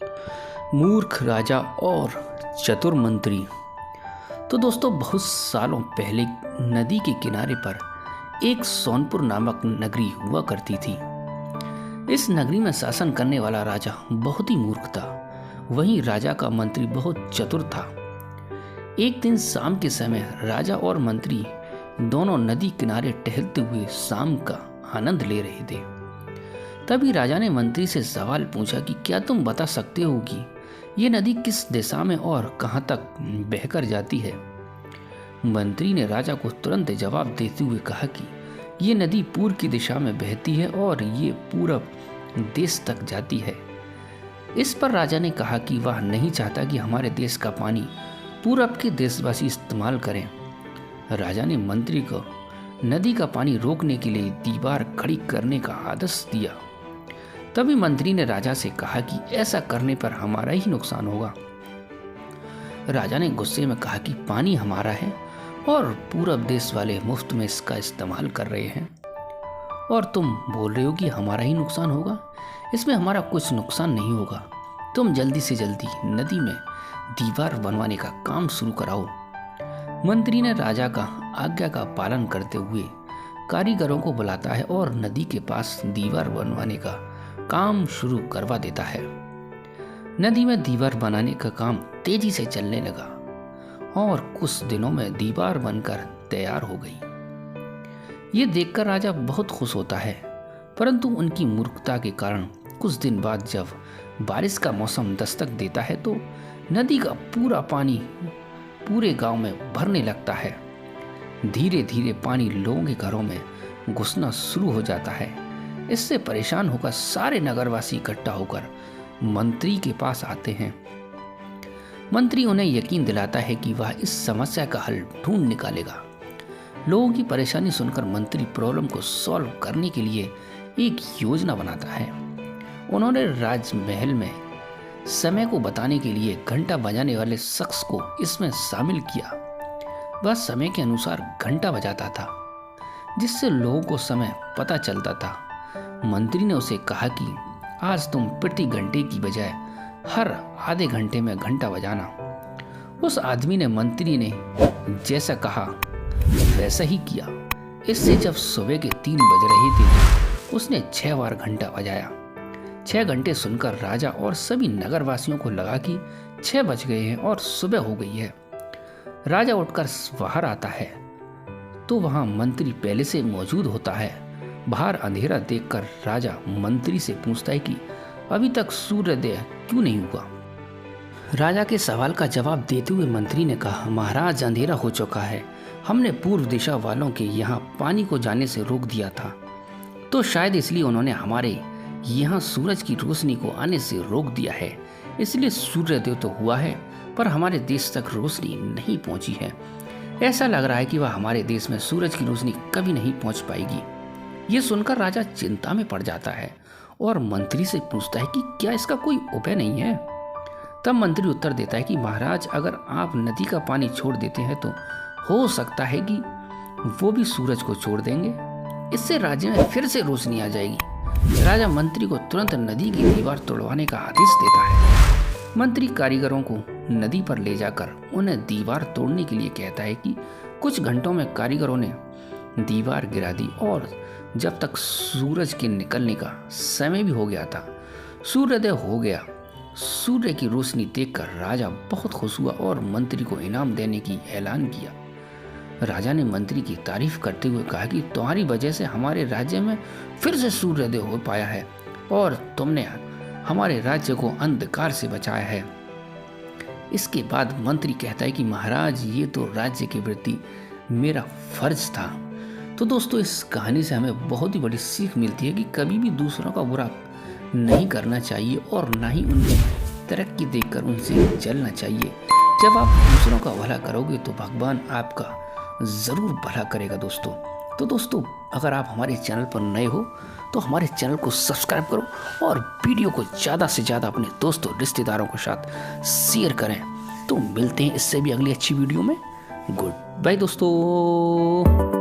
मूर्ख राजा और चतुर मंत्री। तो दोस्तों, बहुत सालों पहले नदी के किनारे पर एक सोनपुर नामक नगरी हुआ करती थी। इस नगरी में शासन करने वाला राजा बहुत ही मूर्ख था। वहीं राजा का मंत्री बहुत चतुर था। एक दिन शाम के समय राजा और मंत्री दोनों नदी किनारे टहलते हुए शाम का आनंद ले रहे थे। तभी राजा ने मंत्री से सवाल पूछा कि क्या तुम बता सकते हो कि ये नदी किस दिशा में और कहाँ तक बहकर जाती है। मंत्री ने राजा को तुरंत जवाब देते हुए कहा कि ये नदी पूर्व की दिशा में बहती है और ये पूरब देश तक जाती है। इस पर राजा ने कहा कि वह नहीं चाहता कि हमारे देश का पानी पूरब के देशवासी इस्तेमाल करें। राजा ने मंत्री को नदी का पानी रोकने के लिए दीवार खड़ी करने का आदेश दिया। तभी मंत्री ने राजा से कहा कि ऐसा करने पर हमारा ही नुकसान होगा। राजा ने गुस्से में कहा कि पानी हमारा है और पूरब देश वाले मुफ्त में इसका इस्तेमाल कर रहे हैं, और तुम बोल रहे हो कि हमारा ही नुकसान होगा। इसमें हमारा कुछ नुकसान नहीं होगा। तुम जल्दी से जल्दी नदी में दीवार बनवाने का काम शुरू कराओ। मंत्री ने राजा का आज्ञा का पालन करते हुए कारीगरों को बुलाता है और नदी के पास दीवार बनवाने का काम शुरू करवा देता है। नदी में दीवार बनाने का काम तेजी से चलने लगा और कुछ दिनों में दीवार बनकर तैयार हो गई। ये देखकर राजा बहुत खुश होता है, परंतु उनकी मूर्खता के कारण कुछ दिन बाद जब बारिश का मौसम दस्तक देता है तो नदी का पूरा पानी पूरे गांव में भरने लगता है। धीरे धीरे पानी लोगों के घरों में घुसना शुरू हो जाता है। इससे परेशान होकर सारे नगरवासी इकट्ठा होकर मंत्री के पास आते हैं। मंत्री उन्हें यकीन दिलाता है कि वह इस समस्या का हल ढूंढ निकालेगा। लोगों की परेशानी सुनकर मंत्री प्रॉब्लम को सॉल्व करने के लिए एक योजना बनाता है। उन्होंने राजमहल में समय को बताने के लिए घंटा बजाने वाले शख्स को इसमें शामिल किया। वह समय के अनुसार घंटा बजाता था, जिससे लोगों को समय पता चलता था। मंत्री ने उसे कहा कि आज तुम प्रति घंटे की बजाय हर आधे घंटे में घंटा बजाना। उस आदमी ने मंत्री ने जैसा कहा वैसा ही किया। इससे जब सुबह के 3 बज रहे थे उसने 6 बार घंटा बजाया। 6 घंटे सुनकर राजा और सभी नगरवासियों को लगा कि 6 बज गए हैं और सुबह हो गई है। राजा उठकर बाहर आता है तो वहां मंत्री पहले से मौजूद होता है। बाहर अंधेरा देखकर राजा मंत्री से पूछता है कि अभी तक सूर्योदय क्यों नहीं हुआ। राजा के सवाल का जवाब देते हुए मंत्री ने कहा, महाराज, अंधेरा हो चुका है। हमने पूर्व दिशा वालों के यहाँ पानी को जाने से रोक दिया था, तो शायद इसलिए उन्होंने हमारे यहाँ सूरज की रोशनी को आने से रोक दिया है। इसलिए सूर्योदय तो हुआ है पर हमारे देश तक रोशनी नहीं पहुँची है। ऐसा लग रहा है कि वह हमारे देश में सूरज की रोशनी कभी नहीं पहुँच पाएगी। ये सुनकर राजा चिंता में पड़ जाता है और मंत्री से पूछता है कि क्या इसका कोई उपाय नहीं है। तब मंत्री उत्तर देता है कि महाराज, अगर आप नदी का पानी छोड़ देते हैं तो हो सकता है कि वो भी सूरज को छोड़ देंगे। इससे राज्य में फिर से रोशनी आ जाएगी। राजा मंत्री को तुरंत नदी की दीवार तोड़वाने का आदेश देता है। मंत्री कारीगरों को नदी पर ले जाकर उन्हें दीवार तोड़ने के लिए कहता है कि कुछ घंटों में कारीगरों ने दीवार गिरा दी और जब तक सूरज के निकलने का समय भी हो गया था, सूर्योदय हो गया। सूर्य की रोशनी देखकर राजा बहुत खुश हुआ और मंत्री को इनाम देने की ऐलान किया। राजा ने मंत्री की तारीफ करते हुए कहा कि तुम्हारी वजह से हमारे राज्य में फिर से सूर्योदय हो पाया है और तुमने हमारे राज्य को अंधकार से बचाया है। इसके बाद मंत्री कहता है कि महाराज, ये तो राज्य के प्रति मेरा फर्ज था। तो दोस्तों, इस कहानी से हमें बहुत ही बड़ी सीख मिलती है कि कभी भी दूसरों का बुरा नहीं करना चाहिए और ना ही उनकी तरक्की देखकर उनसे जलना चाहिए। जब आप दूसरों का भला करोगे तो भगवान आपका ज़रूर भला करेगा दोस्तों। तो दोस्तों, अगर आप हमारे चैनल पर नए हो तो हमारे चैनल को सब्सक्राइब करो और वीडियो को ज़्यादा से ज़्यादा अपने दोस्तों रिश्तेदारों के साथ शेयर करें। तो मिलते हैं इससे भी अगली अच्छी वीडियो में। गुड बाय दोस्तों।